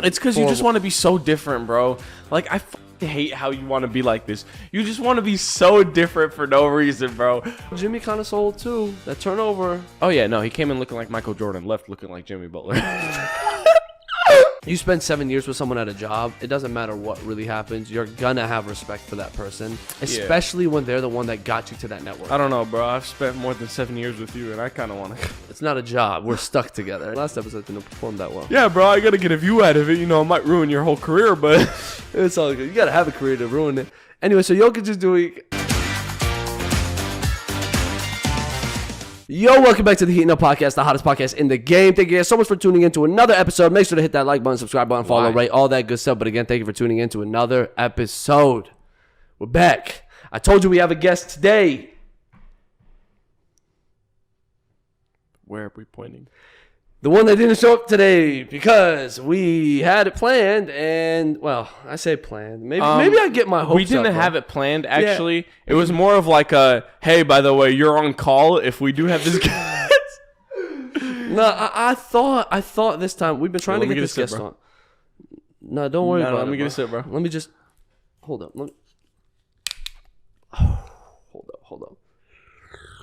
It's because you just want to be so different, bro. Like, I hate how you want to be like this. You just want to be so different for no reason, bro. Jimmy kind of sold too. That turnover. Oh yeah, no, he came in looking like Michael Jordan, left looking like Jimmy Butler. You spend 7 years with someone at a job, it doesn't matter what really happens. You're gonna have respect for that person, especially when they're the one that got you to that network. I don't know, bro. I've spent more than 7 years with you, and I kind of want to. It's not a job. We're stuck together. Last episode didn't perform that well. Yeah, bro. I gotta get a view out of it. You know, it might ruin your whole career, but it's all good. You gotta have a career to ruin it. Anyway, so Jokic is doing. Yo, welcome back to the Heatin podcast, the hottest podcast in the game. Thank you guys so much for tuning in to another episode. Make sure to hit that like button, subscribe button, follow, rate, all that good stuff. But again, thank you for tuning in to another episode. We're back. I told you we have a guest today. Where are we pointing? The one that didn't show up today because we had it planned, and well, I say planned. Maybe I get my hopes up. We didn't have it planned. Actually, it was more of like a, hey, by the way, you're on call if we do have this guest. No, I thought this time we've been trying to get this guest on. No, don't worry about it. Let me get a sip, bro. Let me just hold up. Hold up.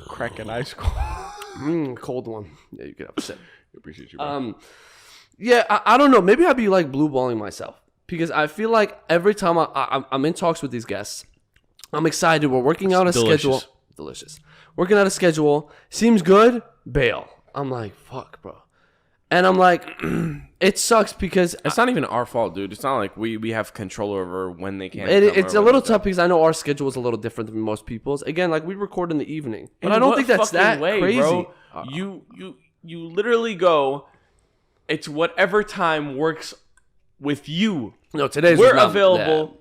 Crack an ice cold. Cold one. Yeah, you can have a sip. Appreciate you, bro. Yeah, I don't know. Maybe I'd be like blue balling myself because I feel like every time I'm in talks with these guests, I'm excited. We're working out a schedule. Delicious. Working out a schedule. Seems good. Bail. I'm like, fuck, bro. And I'm like, it sucks because it's not even our fault, dude. It's not like we have control over when they can. It's a little tough because I know our schedule is a little different than most people's. Again, like we record in the evening, but I don't think that's that crazy. Bro. You literally go. It's whatever time works with you. No, today's we're available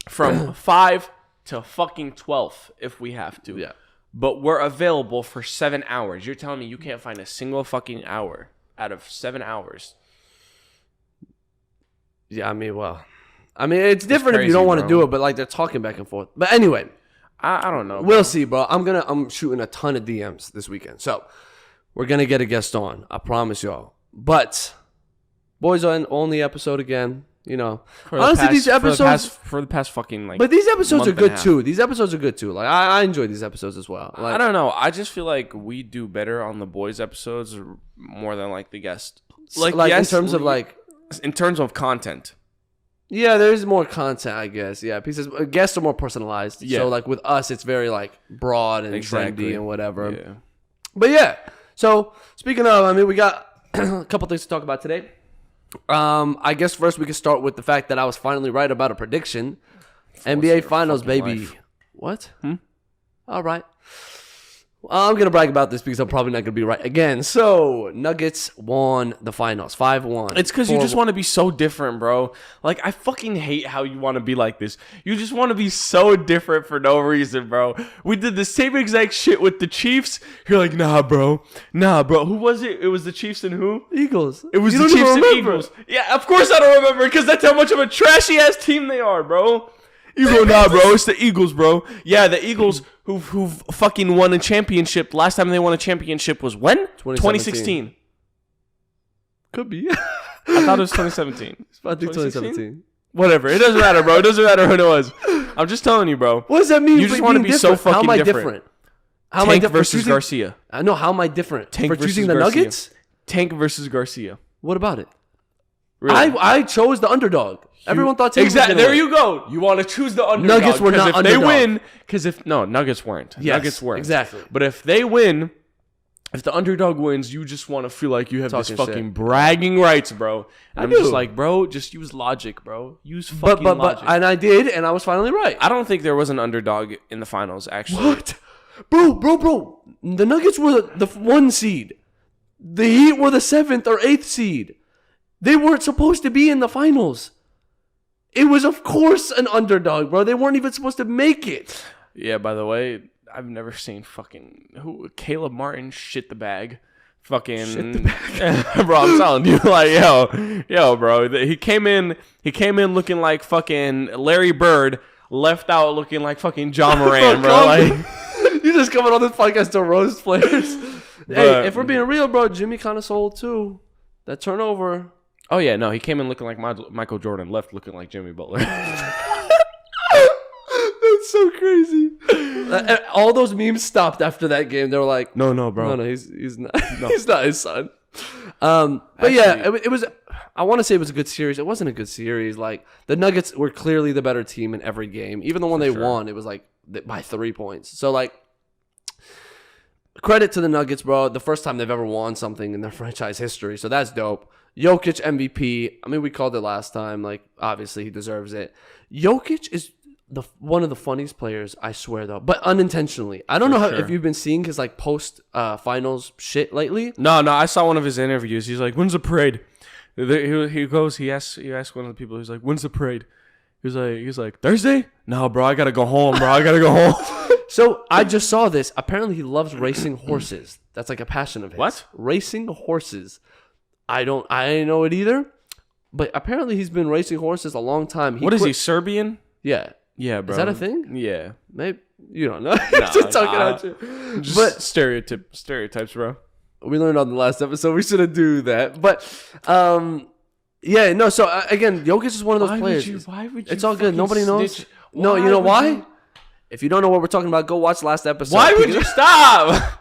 from 5 to fucking 12 if we have to. Yeah, but we're available for 7 hours. You're telling me you can't find a single fucking hour out of 7 hours? Yeah, I mean, it's different if you don't want to do it, but like they're talking back and forth. But anyway, I don't know. We'll see, bro. I'm shooting a ton of DMs this weekend, so we're gonna get a guest on. I promise y'all. But boys on only episode again. You know, honestly, these episodes for the past fucking like. But these episodes are good too. Ththese episodes are good too. Like I enjoy these episodes as well. Like, I don't know. I just feel like we do better on the boys episodes more than like the guest. Like yes, in terms of content. Yeah, there's more content, I guess. Yeah, pieces. Guests are more personalized. Yeah. So like with us, it's very like broad and trendy and whatever. Yeah. But yeah. So speaking of, I mean, we got a couple things to talk about today. I guess first we can start with the fact that I was finally right about a prediction. NBA Finals, baby. Life. What? All right. I'm going to brag about this because I'm probably not going to be right again. So, Nuggets won the finals, 5-1. It's because you just want to be so different, bro. Like, I fucking hate how you want to be like this. You just want to be so different for no reason, bro. We did the same exact shit with the Chiefs. You're like, nah, bro. Who was it? It was the Chiefs and who? Eagles. It was the Chiefs and Eagles. Yeah, of course I don't remember because that's how much of a trashy-ass team they are, bro. You go, nah, bro. It's the Eagles, bro. Yeah, the Eagles who fucking won a championship. Last time they won a championship was when? 2016. Could be. I thought it was 2017. I think 2017. Whatever. It doesn't matter, bro. It doesn't matter who it was. I'm just telling you, bro. What does that mean? You just want to be so fucking different. How am I different? Tank versus Garcia. I know. How am I different? Tank for versus choosing the Garcia. Nuggets? Tank versus Garcia. What about it? Really? I chose the underdog. Everyone thought Tank exactly. was There you go. You want to choose the underdog. Nuggets were not underdog. If they win, because Nuggets weren't. Yes, Nuggets weren't. Exactly. But if they win, if the underdog wins, you just want to feel like you have this fucking bragging rights, bro. And I'm just like, bro, just use logic, bro. Use fucking logic. And I did, and I was finally right. I don't think there was an underdog in the finals, actually. What? Bro. The Nuggets were the 1 seed. The Heat were the 7th or 8th seed. They weren't supposed to be in the finals. It was, of course, an underdog, bro. They weren't even supposed to make it. Yeah, by the way, I've never seen Caleb Martin shit the bag. Shit the bag. Bro, I'm telling you, like, yo, bro. He came in looking like fucking Larry Bird, left out looking like fucking John Moran, bro. Like, you just coming on this podcast to roast players. Hey, if we're being real, bro, Jimmy kind of sold too. That turnover. Oh yeah, no, he came in looking like Michael Jordan, left looking like Jimmy Butler. That's so crazy. All those memes stopped after that game. They were like, No, bro. No, he's not. No. He's not his son. But actually, yeah, it was. I want to say it was a good series. It wasn't a good series. Like the Nuggets were clearly the better team in every game. Even the one they won, it was like by 3 points. So like, credit to the Nuggets, bro. The first time they've ever won something in their franchise history. So that's dope. Jokic MVP. I mean, we called it last time. Like, obviously he deserves it. Jokic is one of the funniest players, I swear, though, but unintentionally. I don't know if you've been seeing his like post finals shit lately. No, I saw one of his interviews. He's like, "When's the parade?" He asks one of the people. He's like, "When's the parade?" He's like, "Thursday?" No, bro, I gotta go home, bro. I gotta go home. So I just saw this. Apparently, he loves racing horses. That's like a passion of his. What? Racing horses. I didn't know it either. But apparently, he's been racing horses a long time. What is he, Serbian? Yeah. Yeah, bro. Is that a thing? Yeah. Maybe you don't know. Just talking at you. Just but stereotypes, bro. We learned on the last episode we shouldn't do that. But yeah, no. So again, Jokic is one of those players. Why would you? It's all good. Nobody knows. No, you know why? If you don't know what we're talking about, go watch last episode. Why would you stop?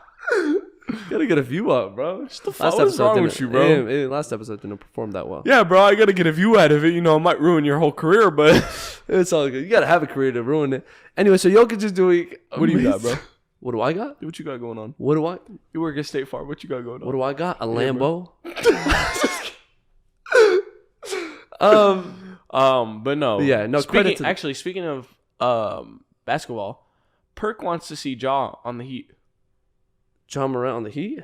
Gotta get a view up, bro. What's wrong with you, bro? Last episode didn't perform that well. Yeah, bro. I gotta get a view out of it. You know, it might ruin your whole career, but it's all good. You gotta have a career to ruin it. Anyway, so Jokic is doing. What do you got, bro? What do I got? What you got going on? What do I? You work at State Farm. What you got going on? What do I got? A Lambo. But no. Yeah, no. Speaking of basketball, Perk wants to see Ja on the Heat. Ja Morant on the Heat?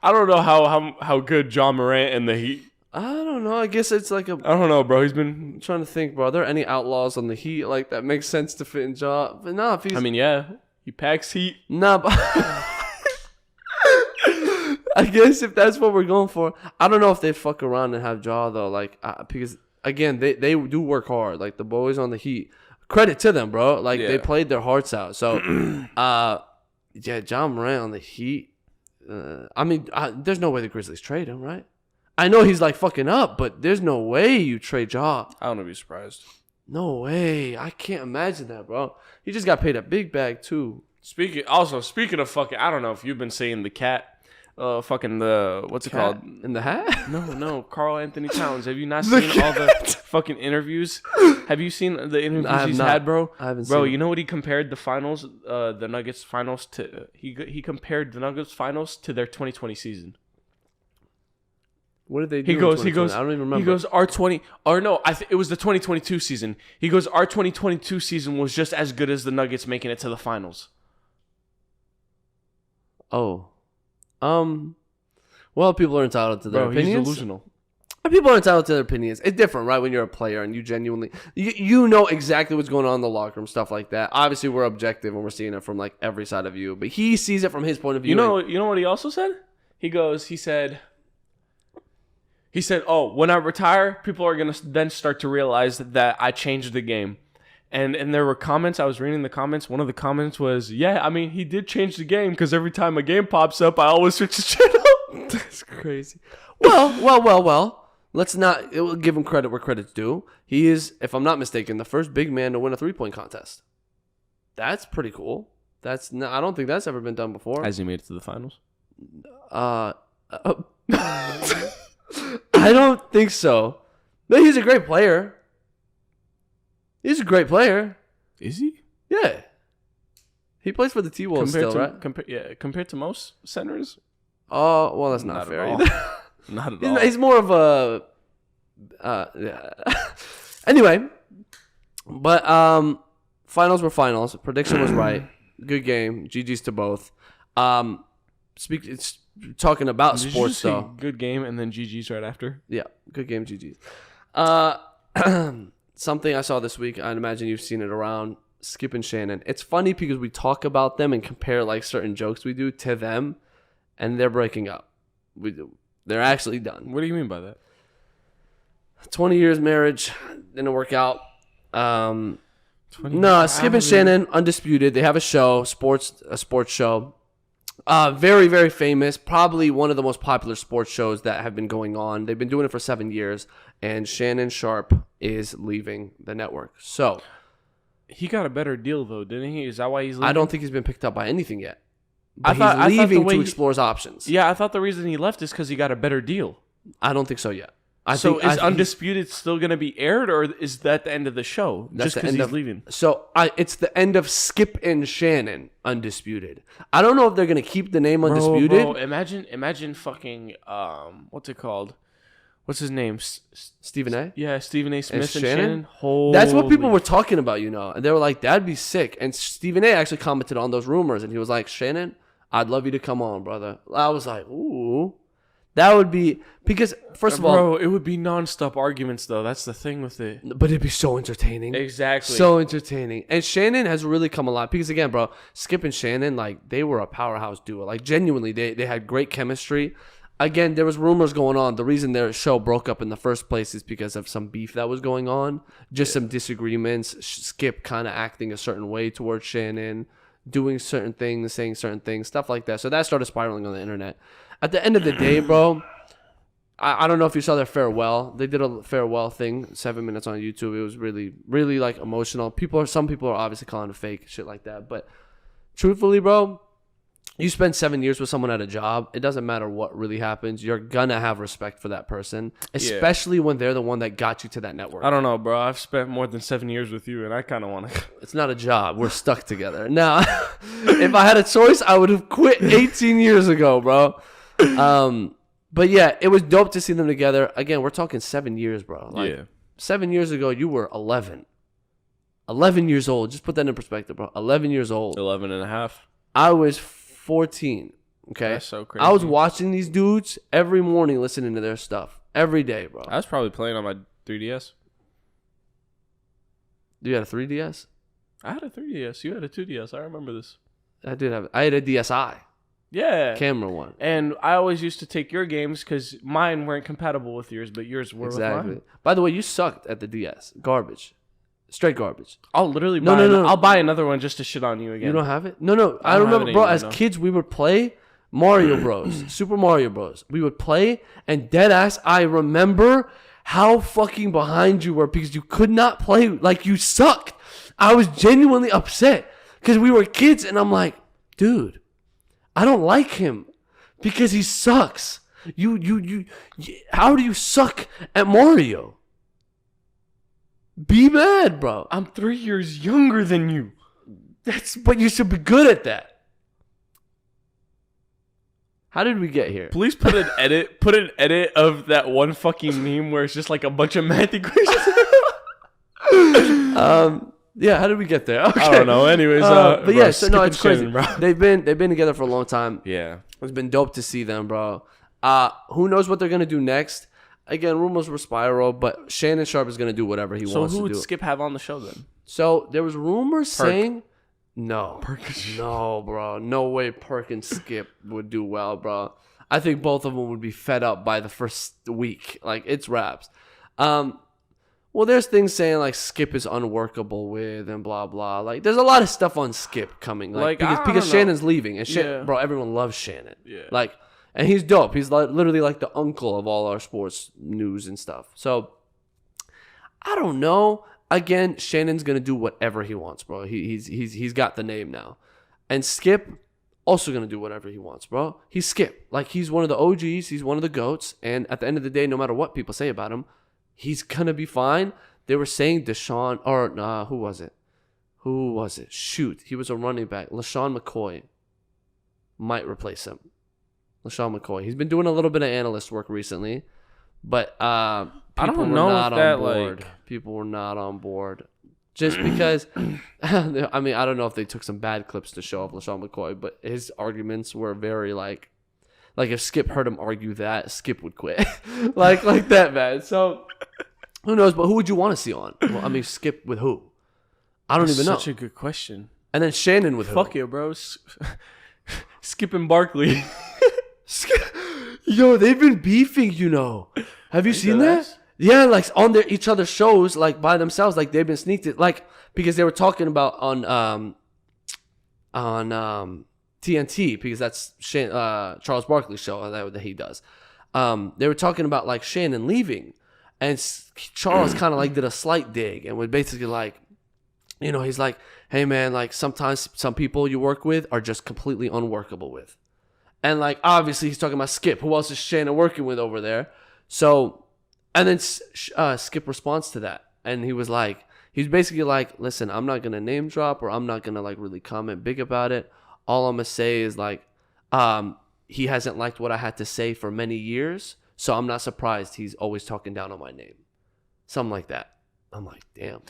I don't know how good Ja Morant and the Heat. I don't know. I guess it's like I don't know, bro. He's been I'm trying to think, bro. Are there any outlaws on the Heat like that makes sense to fit in Ja? But nah, if he's. I mean, yeah, he packs heat. Nah, but I guess if that's what we're going for, I don't know if they fuck around and have Ja though. Like because again, they do work hard. Like the boys on the Heat, credit to them, bro. Like they played their hearts out. So, yeah, Ja Morant on the Heat. I mean, there's no way the Grizzlies trade him, right? I know he's like fucking up, but there's no way you trade Ja. I don't be surprised. No way. I can't imagine that, bro. He just got paid a big bag too. Speaking of fucking, I don't know if you've been seeing the cat. Fucking the what's it called in the hat? No, Karl Anthony Towns. Have you not seen all the fucking interviews? Have you seen the interviews he's had, bro? I haven't seen. Bro, you know what he compared the finals, the Nuggets finals to? He compared the Nuggets finals to their 2020 season. What did they do? He goes. I don't even remember. He goes. It was the 2022 season. He goes. Our 2022 season was just as good as the Nuggets making it to the finals. Oh. Well, people are entitled to their opinions. He's delusional. People are entitled to their opinions. It's different, right? When you're a player and you genuinely, you know exactly what's going on in the locker room, stuff like that. Obviously, we're objective and we're seeing it from like every side of view, but he sees it from his point of view. You know what he also said? He said, "Oh, when I retire, people are gonna then start to realize that I changed the game." And there were comments. I was reading the comments. One of the comments was, "Yeah, I mean, he did change the game because every time a game pops up, I always switch the channel." That's crazy. Well. Let's not give him credit where credit's due. He is, if I'm not mistaken, the first big man to win a 3-point contest. That's pretty cool. I don't think that's ever been done before. Has he made it to the finals? I don't think so. But he's a great player. He's a great player. Is he? Yeah. He plays for the T-Wolves still, right? Compared to most centers? Oh, well, that's not fair either. Not at all. He's more of a... yeah. Anyway. But finals were finals. Prediction was right. Good game. GG's to both. It's talking about sports, though. Good game and then GG's right after? Yeah. Good game, GG's. Something I saw this week, I'd imagine you've seen it around, Skip and Shannon. It's funny because we talk about them and compare like certain jokes we do to them, and they're breaking up. They're actually done. What do you mean by that? 20 years marriage, didn't work out. Skip and Shannon, Undisputed. They have a show, a sports show. Very, very famous. Probably one of the most popular sports shows that have been going on. They've been doing it for 7 years, and Shannon Sharpe is leaving the network. So he got a better deal though, didn't he? Is that why he's leaving? I don't think he's been picked up by anything yet. But he's leaving to explore his options. Yeah, I thought the reason he left is because he got a better deal. I don't think so yet. Is Undisputed still going to be aired, or is that the end of the show? Just because he's leaving. So it's the end of Skip and Shannon Undisputed. I don't know if they're going to keep the name Undisputed. Bro, imagine fucking what's it called? What's his name? Stephen A. Yeah, Stephen A. Smith and Shannon. Holy. That's what people were talking about, and they were like, "That'd be sick." And Stephen A. actually commented on those rumors, and he was like, "Shannon, I'd love you to come on, brother." I was like, "Ooh." That would be because first of all, bro, it would be nonstop arguments though. That's the thing with it. But it'd be so entertaining. Exactly. So entertaining. And Shannon has really come alive because again, bro, Skip and Shannon, like they were a powerhouse duo. Like genuinely, they had great chemistry. Again, there was rumors going on. The reason their show broke up in the first place is because of some beef that was going on. Just some disagreements. Skip kind of acting a certain way towards Shannon, doing certain things, saying certain things, stuff like that. So that started spiraling on the internet. At the end of the day, bro, I don't know if you saw their farewell. They did a farewell thing, 7 minutes on YouTube. It was really, really like emotional. Some people are obviously calling it fake, shit like that. But truthfully, bro, you spend 7 years with someone at a job. It doesn't matter what really happens. You're gonna have respect for that person, especially when they're the one that got you to that network. I don't know, bro. I've spent more than 7 years with you, and I kind of want to. It's not a job. We're stuck together. Now, if I had a choice, I would have quit 18 years ago, bro. But yeah, it was dope to see them together. Again, we're talking 7 years, bro. 7 years ago, you were 11 years old. Just put that in perspective, bro. 11 years old. 11 and a half. I was 14. Okay. That's so crazy. I was watching these dudes every morning, listening to their stuff every day, bro. I was probably playing on my 3DS. You had a 3DS? I had a 3DS. You had a 2DS. I remember this. I had a DSi. Yeah. Camera one. And I always used to take your games because mine weren't compatible with yours, but yours were with mine. By the way, you sucked at the DS. Garbage. Straight garbage. I'll literally buy I'll buy another one just to shit on you again. You don't have it? No. I remember, bro, as kids, we would play Mario Bros. Super Mario Bros. We would play, and deadass, I remember how fucking behind you were because you could not play. Like, you sucked. I was genuinely upset because we were kids, and I'm like, dude, I don't like him because he sucks. How do you suck at Mario? Be mad, bro. I'm 3 years younger than you. But you should be good at that. How did we get here? Please put an edit of that one fucking meme where it's just like a bunch of math equations. Yeah, how did we get there? Okay. I don't know. Anyways, but yeah, so no, it's crazy. Shannon, bro. They've been together for a long time. Yeah, it's been dope to see them, bro. Who knows what they're gonna do next? Again, rumors were spiral, but Shannon Sharpe is gonna do whatever he wants to do. So who would Skip have on the show then? So there was rumors saying no, no, bro, no way. Perk and Skip would do well, bro. I think both of them would be fed up by the first week. Like, it's raps. Well, there's things saying like Skip is unworkable with and blah blah. Like, there's a lot of stuff on Skip coming, like because Shannon's leaving and bro, everyone loves Shannon. Yeah, like, and he's dope. He's like literally like the uncle of all our sports news and stuff. So I don't know. Again, Shannon's gonna do whatever he wants, bro. He's got the name now, and Skip also gonna do whatever he wants, bro. He's Skip. Like, he's one of the OGs. He's one of the GOATs. And at the end of the day, no matter what people say about him, he's gonna be fine. They were saying Deshaun, or who was it? Who was it? Shoot, he was a running back. LaShawn McCoy might replace him. LaShawn McCoy. He's been doing a little bit of analyst work recently, but people were not on board. People were not on board. Just because, I mean, I don't know if they took some bad clips to show off LaShawn McCoy, but his arguments were very like if Skip heard him argue that, Skip would quit. like that, man. So who knows? But who would you want to see on? Well, I mean, Skip with who? I don't even know. Such a good question. And then Shannon with who? Fuck it, bro. Skip and Barkley. Yo, they've been beefing, Have you seen that? Yeah, like on each other's shows, like by themselves, like they've been sneaked it, like because they were talking about on TNT, because that's Charles Barkley's show that he does. They were talking about like Shannon leaving, and Charles kind of like did a slight dig and was basically like, you know, he's like, hey man, like sometimes some people you work with are just completely unworkable with. And like obviously he's talking about Skip. Who else is Shannon working with over there? So, and then Skip responds to that, and he was basically like, listen, I'm not gonna name drop, or I'm not gonna like really comment big about it. All I'm gonna say is like, he hasn't liked what I had to say for many years, so I'm not surprised he's always talking down on my name. Something like that. I'm like, damn.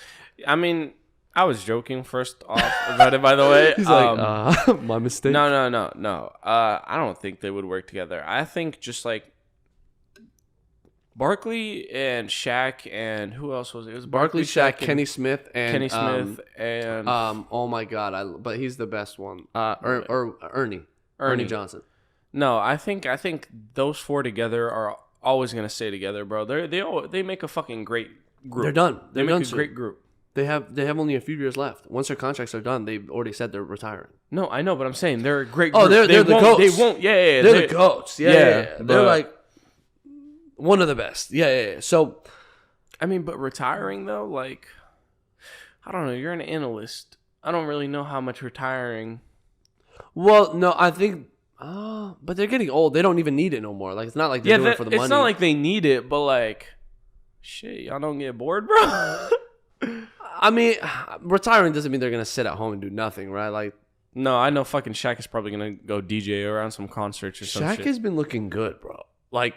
I mean, I was joking first off about it, by the way. He's like, my mistake. No. I don't think they would work together. I think just like Barkley and Shaq and who else was it? It was Barkley, Shaq, Kenny Smith, and oh my god, but he's the best one. Ernie Johnson. No, I think those four together are always gonna stay together, bro. They make a fucking great group. They're done. They make a great group. They have only a few years left. Once their contracts are done, they've already said they're retiring. No, I know, but I'm saying they're a great group. Oh, they're the goats. They won't. Yeah. They're the goats. Yeah. They're like one of the best. Yeah. So, I mean, but retiring though, like, I don't know. You're an analyst. I don't really know how much retiring. Well, no, I think. But they're getting old. They don't even need it no more. Like, it's not like they're doing it for the money. It's not like they need it, but like, shit, y'all don't get bored, bro. I mean, retiring doesn't mean they're gonna sit at home and do nothing, right? Like, no, I know fucking Shaq is probably gonna go DJ around some concerts or something. Shaq has been looking good, bro. Like,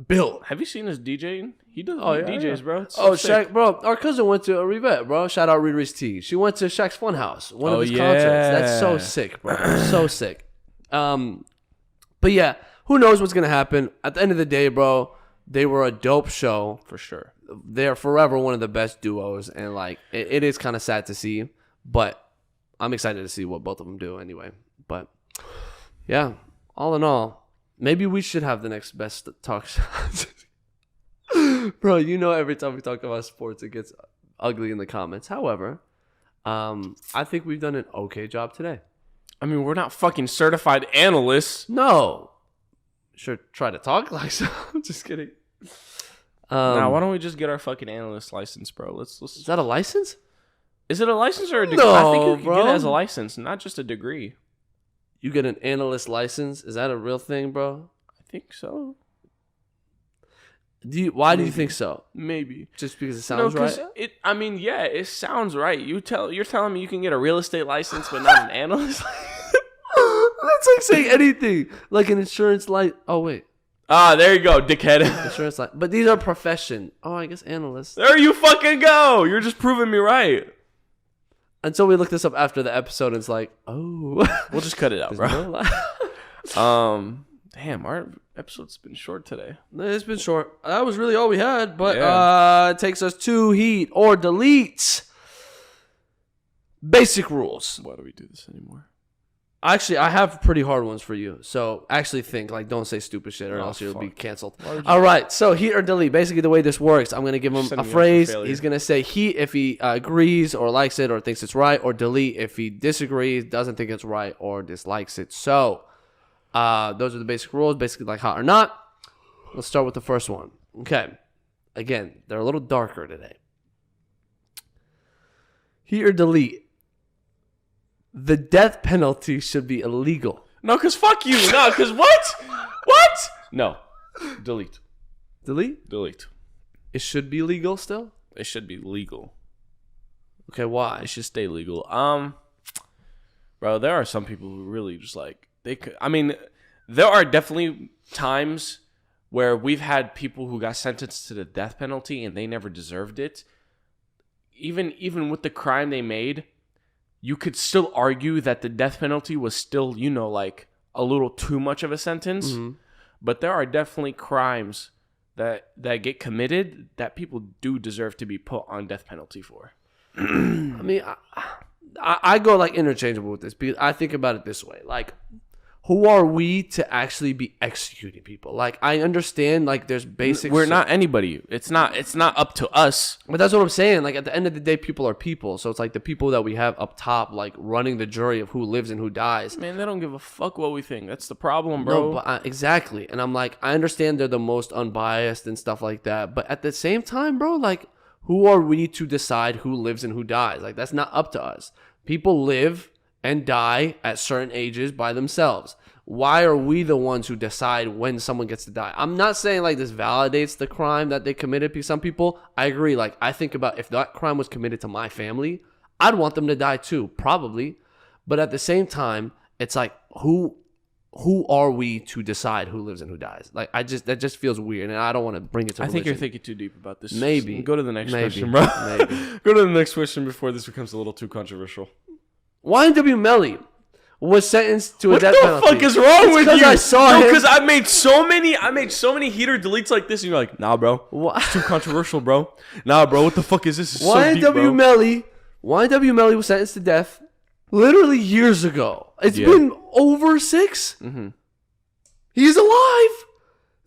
built. Have you seen his DJing? He does DJs, bro. It's so sick. Shaq, bro. Our cousin went to a Rivette, bro. Shout out Riri's T. She went to Shaq's Funhouse, one of his concerts. That's so sick, bro. So sick. But yeah, who knows what's gonna happen? At the end of the day, bro, they were a dope show for sure. They're forever one of the best duos, and like it is kind of sad to see, but I'm excited to see what both of them do anyway. But yeah, all in all, maybe we should have the next best talk show. Bro, you know, every time we talk about sports, it gets ugly in the comments. However, I think we've done an okay job today. I mean, we're not fucking certified analysts. No. Sure, try to talk like so. Just kidding. Now, why don't we just get our fucking analyst license, bro? Let's. Is that a license? Is it a license or a degree? No, I think you can bro. get it as a license, not just a degree. You get an analyst license? Is that a real thing, bro? I think so. Why do you think so? Maybe just because it sounds right. I mean, yeah, it sounds right. You're telling me you can get a real estate license, but not an analyst. That's like saying anything, like an insurance license. Oh wait. There you go, dickhead. Insurance license, but these are profession. Oh, I guess analysts. There you fucking go. You're just proving me right. Until we look this up after the episode, and it's like, oh, we'll just cut it out, bro. Damn, our episode's been short today. It's been short. That was really all we had, but it takes us to heat or delete. Basic rules. Why do we do this anymore? Actually, I have pretty hard ones for you. So actually think, like, don't say stupid shit or else you'll be canceled. All right, so heat or delete. Basically, the way this works, I'm going to give him a phrase. He's going to say heat if he agrees or likes it or thinks it's right, or delete if he disagrees, doesn't think it's right, or dislikes it. So those are the basic rules, basically like hot or not. Let's start with the first one. Okay. Again, they're a little darker today. Heat or delete. The death penalty should be illegal. No, because fuck you. No, because what? What? No. Delete. Delete? Delete. It should be legal still? It should be legal. Okay, why? It should stay legal. Bro, there are some people who really just like, there are definitely times where we've had people who got sentenced to the death penalty and they never deserved it. Even with the crime they made, you could still argue that the death penalty was still, like a little too much of a sentence. Mm-hmm. But there are definitely crimes that get committed that people do deserve to be put on death penalty for. I mean, I go like interchangeable with this because I think about it this way. Like, who are we to actually be executing people? Like, I understand, like, there's basic. We're not anybody. It's not up to us. But that's what I'm saying. Like, at the end of the day, people are people. So it's like the people that we have up top, like, running the jury of who lives and who dies. Man, they don't give a fuck what we think. That's the problem, bro. No, but exactly. And I'm like, I understand they're the most unbiased and stuff like that. But at the same time, bro, like, who are we to decide who lives and who dies? Like, that's not up to us. People live and die at certain ages by themselves. Why are we the ones who decide when someone gets to die? I'm not saying like this validates the crime that they committed, because some people, I agree, like I think about if that crime was committed to my family, I'd want them to die too, probably. But at the same time, it's like who are we to decide who lives and who dies? Like that just feels weird, and I don't want to bring it to religion. I think you're thinking too deep about this. Maybe. Go to the next question, bro. Maybe. Go to the next question before this becomes a little too controversial. YNW Melly was sentenced to a death penalty. What the fuck is wrong with you? I saw him. Because I made so many heater deletes like this, and you're like, nah, bro. What? It's too controversial, bro. Nah, bro. What the fuck is this? It's so deep, bro. YNW Melly was sentenced to death literally years ago. It's been over 6. Mm-hmm. He's alive.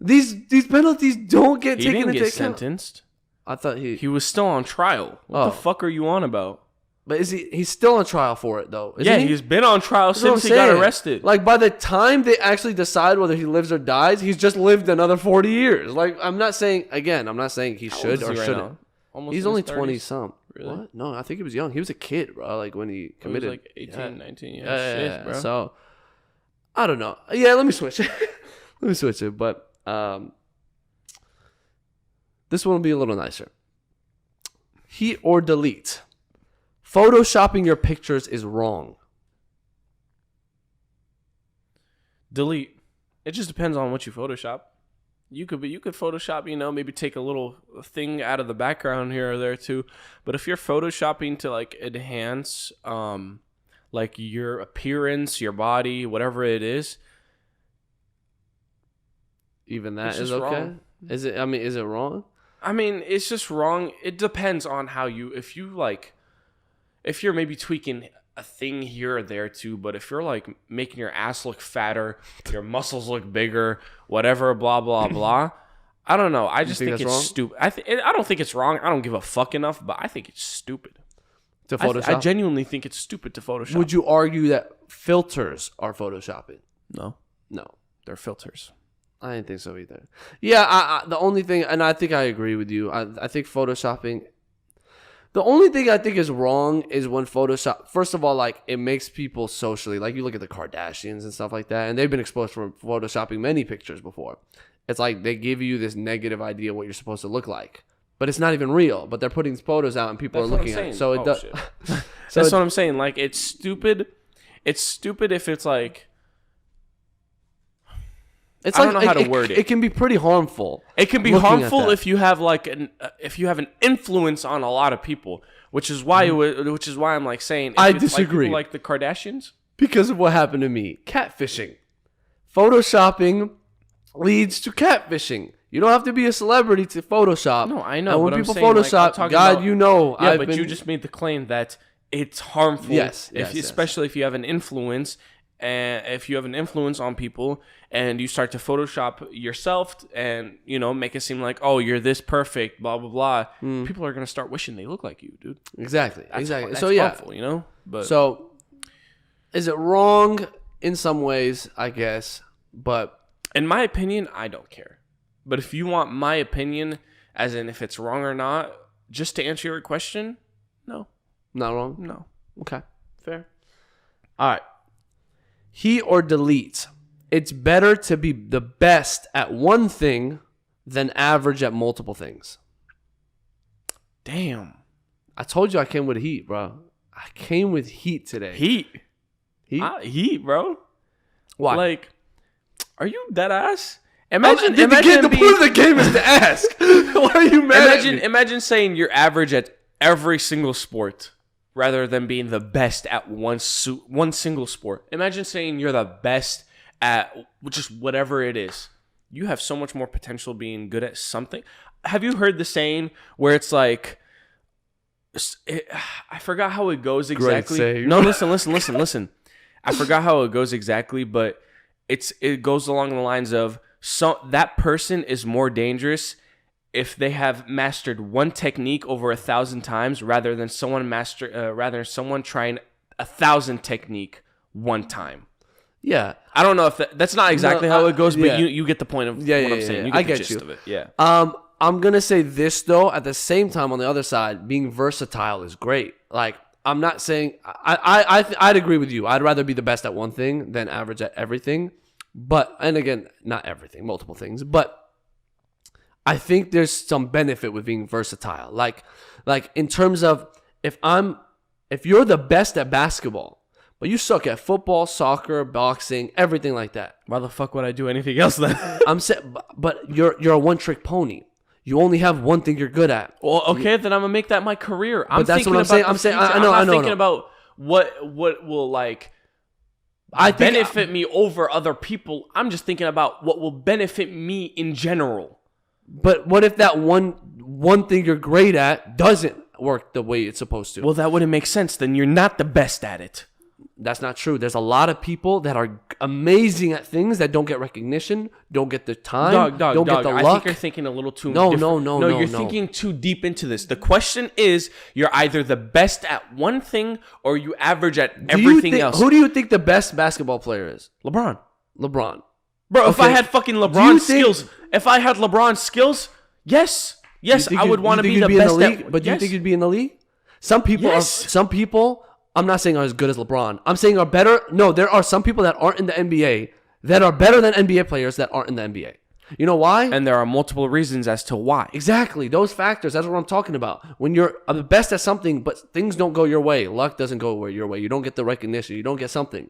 These penalties don't get taken into account. He didn't get sentenced. I thought he was still on trial. What the fuck are you on about? But he's still on trial for it, though, isn't he? He's been on trial since he got arrested. Like, by the time they actually decide whether he lives or dies, he's just lived another 40 years. Like, I'm not saying he should or shouldn't. He's only 20-some. Really? What? No, I think he was young. He was a kid, bro, like, when he committed. He was like 18, 19. Yeah, bro. So, I don't know. Yeah, let me switch it. But this one will be a little nicer. Heat or delete? Photoshopping your pictures is wrong. Delete. It just depends on what you Photoshop. You could Photoshop, maybe take a little thing out of the background here or there too. But if you're Photoshopping to like enhance like your appearance, your body, whatever it is, even that is okay. Wrong. Is it wrong? I mean, it's just wrong. It depends on how if you're maybe tweaking a thing here or there too, but if you're like making your ass look fatter, your muscles look bigger, whatever, blah, blah, blah, I don't know. I just think it's stupid. I don't think it's wrong. I don't give a fuck enough, but I think it's stupid. To Photoshop? I genuinely think it's stupid to Photoshop. Would you argue that filters are Photoshopping? No. No. They're filters. I didn't think so either. Yeah, the only thing, and I think I agree with you, I think Photoshopping... The only thing I think is wrong is when Photoshop, first of all, like, it makes people socially, like, you look at the Kardashians and stuff like that, and they've been exposed for Photoshopping many pictures before. It's like they give you this negative idea of what you're supposed to look like, but it's not even real, but they're putting photos out and people are looking at it. So it does. That's what I'm saying. Like, it's stupid. It's stupid if it's like, I don't know how to word it. It can be pretty harmful. It can be harmful if you have like if you have an influence on a lot of people, which is why I'm like saying I disagree. Like the Kardashians, because of what happened to me. Catfishing, Photoshopping leads to catfishing. You don't have to be a celebrity to Photoshop. No, I know. And when people Photoshop, like, God, you just made the claim that it's harmful. Yes, especially if you have an influence. And if you have an influence on people and you start to Photoshop yourself and, make it seem like, oh, you're this perfect, blah, blah, blah, people are going to start wishing they look like you, dude. Exactly. That's so, yeah. harmful, But so, is it wrong in some ways, I guess, but... In my opinion, I don't care. But if you want my opinion, as in if it's wrong or not, just to answer your question, no. Not wrong? No. Okay. Fair. All right. Heat or delete? It's better to be the best at one thing than average at multiple things. Damn. I told you I came with heat, bro. I came with heat today. Heat, bro. Why? Like, are you dead ass? Imagine the point of the game is to ask. Why are you mad at me? Imagine saying you're average at every single sport, rather than being the best at one single sport. Imagine saying you're the best at just whatever it is. You have so much more potential being good at something. Have you heard the saying where it's like, I forgot how it goes exactly. Great save. No, listen. I forgot how it goes exactly, but it goes along the lines of that person is more dangerous if they have mastered one technique over 1,000 times rather than someone trying 1,000 technique one time. Yeah. I don't know if that's not exactly how it goes, but you get the point of what I'm saying. You get the gist of it. Yeah. I'm going to say this, though. At the same time, on the other side, being versatile is great. Like, I'm not saying... I'd agree with you. I'd rather be the best at one thing than average at everything. But, and again, not everything, multiple things. But I think there's some benefit with being versatile. Like in terms of, if you're the best at basketball, but you suck at football, soccer, boxing, everything like that. Why the fuck would I do anything else then? But you're a one-trick pony. You only have one thing you're good at. Well, okay, then I'm gonna make that my career. But that's what I'm saying. I'm saying I know. I'm not thinking about what will benefit me over other people. I'm just thinking about what will benefit me in general. But what if that one thing you're great at doesn't work the way it's supposed to? Well, that wouldn't make sense. Then you're not the best at it. That's not true. There's a lot of people that are amazing at things that don't get recognition, don't get the time, don't get the luck. I think you're thinking a little too No, you're thinking too deep into this. The question is, you're either the best at one thing or you average at everything else. Who do you think the best basketball player is? LeBron. Bro, okay. If I had fucking LeBron's skills, yes, I would want to be the best at. But do you think you'd be in the league? Some people I'm not saying are as good as LeBron. I'm saying are better. No, there are some people that aren't in the NBA that are better than NBA players that aren't in the NBA. You know why? And there are multiple reasons as to why. Exactly. Those factors. That's what I'm talking about. When you're the best at something, but things don't go your way. Luck doesn't go your way. You don't get the recognition. You don't get something.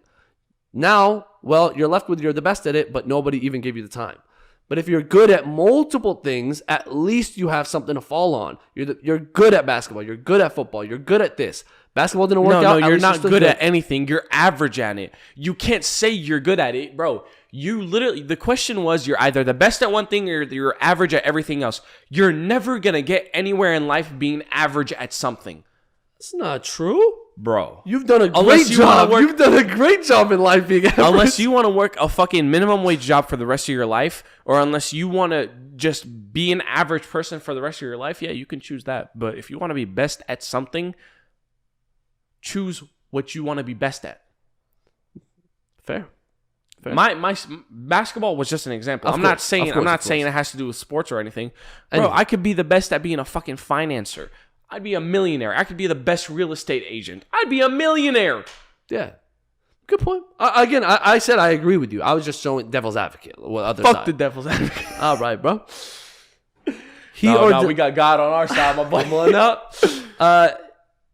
Now, well, you're left with you're the best at it, but nobody even gave you the time. But if you're good at multiple things, at least you have something to fall on. You're good at basketball. You're good at football. You're good at this. Basketball didn't work out. No, you're not good at anything. You're average at it. You can't say you're good at it, bro. You literally, the question was, you're either the best at one thing or you're average at everything else. You're never going to get anywhere in life being average at something. That's not true. Bro. You've done a great job. You've done a great job in life being average. Unless you want to work a fucking minimum wage job for the rest of your life, or unless you want to just be an average person for the rest of your life, yeah, you can choose that. But if you want to be best at something, choose what you want to be best at. Fair. My basketball was just an example. I'm not saying it has to do with sports or anything. Bro, I could be the best at being a fucking financer. I'd be a millionaire. I could be the best real estate agent. I'd be a millionaire. Yeah. Good point. I said I agree with you. I was just showing devil's advocate. Fuck the devil's advocate. All right, bro. We got God on our side, my boy. Come on up.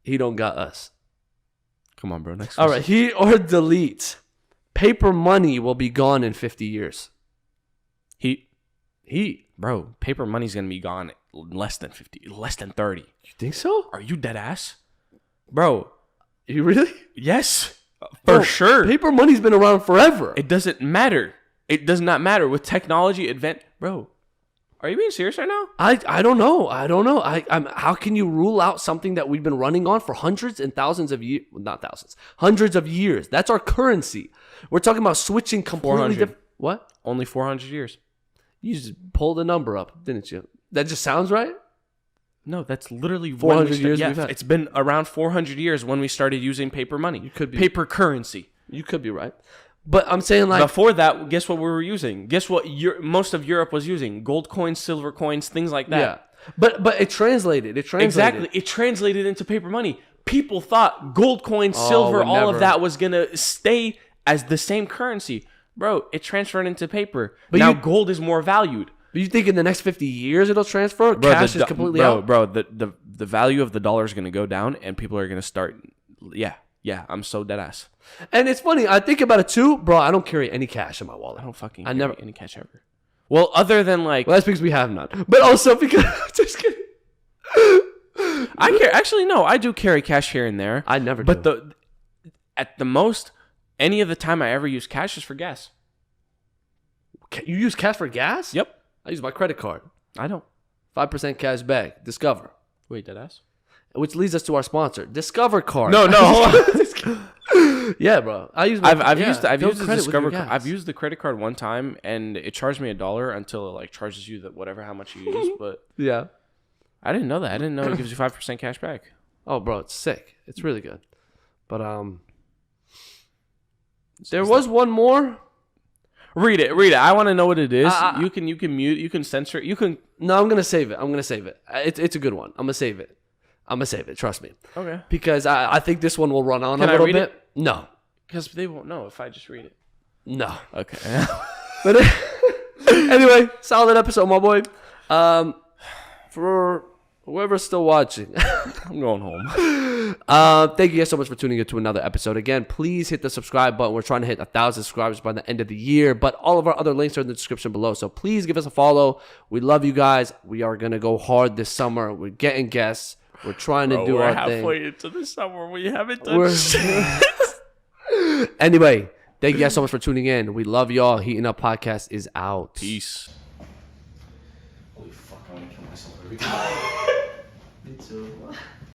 He don't got us. Come on, bro. Next. All right. He or delete. Paper money will be gone in 50 years. Bro, paper money's going to be gone in less than 50, less than 30. You think so? Are you dead ass? Bro. You really? Yes. For sure. Paper money's been around forever. It doesn't matter. It does not matter. With technology Bro, are you being serious right now? I don't know. How can you rule out something that we've been running on for hundreds and thousands of years? Well, not thousands. Hundreds of years. That's our currency. We're talking about switching completely different. What? Only 400 years. You just pulled a number up, didn't you? That just sounds right? No, that's literally 400 years. Yeah, it's been around 400 years when we started using paper money. You could be paper currency. You could be right. But I'm saying, like, before that, guess what we were using? Guess what most of Europe was using? Gold coins, silver coins, things like that. Yeah. But it translated. Exactly. It translated into paper money. People thought gold coins, silver, all of that was going to stay as the same currency. Bro, it transferred into paper. But now gold is more valued. But you think in the next 50 years it'll transfer? Bro, cash is completely out. Bro, the value of the dollar is going to go down and people are going to start... Yeah, I'm so dead ass. And it's funny, I think about it too. Bro, I don't carry any cash in my wallet. I don't fucking carry any cash ever. Well, other than like... Well, that's because we have none. But also because... Just kidding. I do carry cash here and there. I never do. But at the most... Any of the time I ever use cash is for gas. You use cash for gas? Yep. I use my credit card. I don't. 5% cash back. Discover. Wait, deadass? Which leads us to our sponsor, Discover Card. No, hold on. Yeah, bro. I've used the credit card one time, and it charged me $1 until it like charges you how much you use. But yeah, I didn't know that. I didn't know it gives you 5% cash back. Oh, bro, it's sick. It's really good. But there was one more. Read it. I want to know what it is. You can mute. You can censor it. You can. No, I'm gonna save it. It's a good one. I'm gonna save it. Trust me. Okay. Because I think this one will run on a little bit. No. Because they won't know if I just read it. No. Okay. But anyway, solid episode, my boy. For whoever's still watching, I'm going home. Thank you guys so much for tuning in to another episode. Again, please hit the subscribe button. We're trying to hit 1,000 subscribers by the end of the year, but all of our other links are in the description below. So please give us a follow. We love you guys. We are going to go hard this summer. We're getting guests. We're trying to do our thing. We're halfway into the summer. We haven't done shit. Anyway, thank you guys so much for tuning in. We love y'all. Heating Up Podcast is out. Peace. Holy fuck, I want to kill myself every time.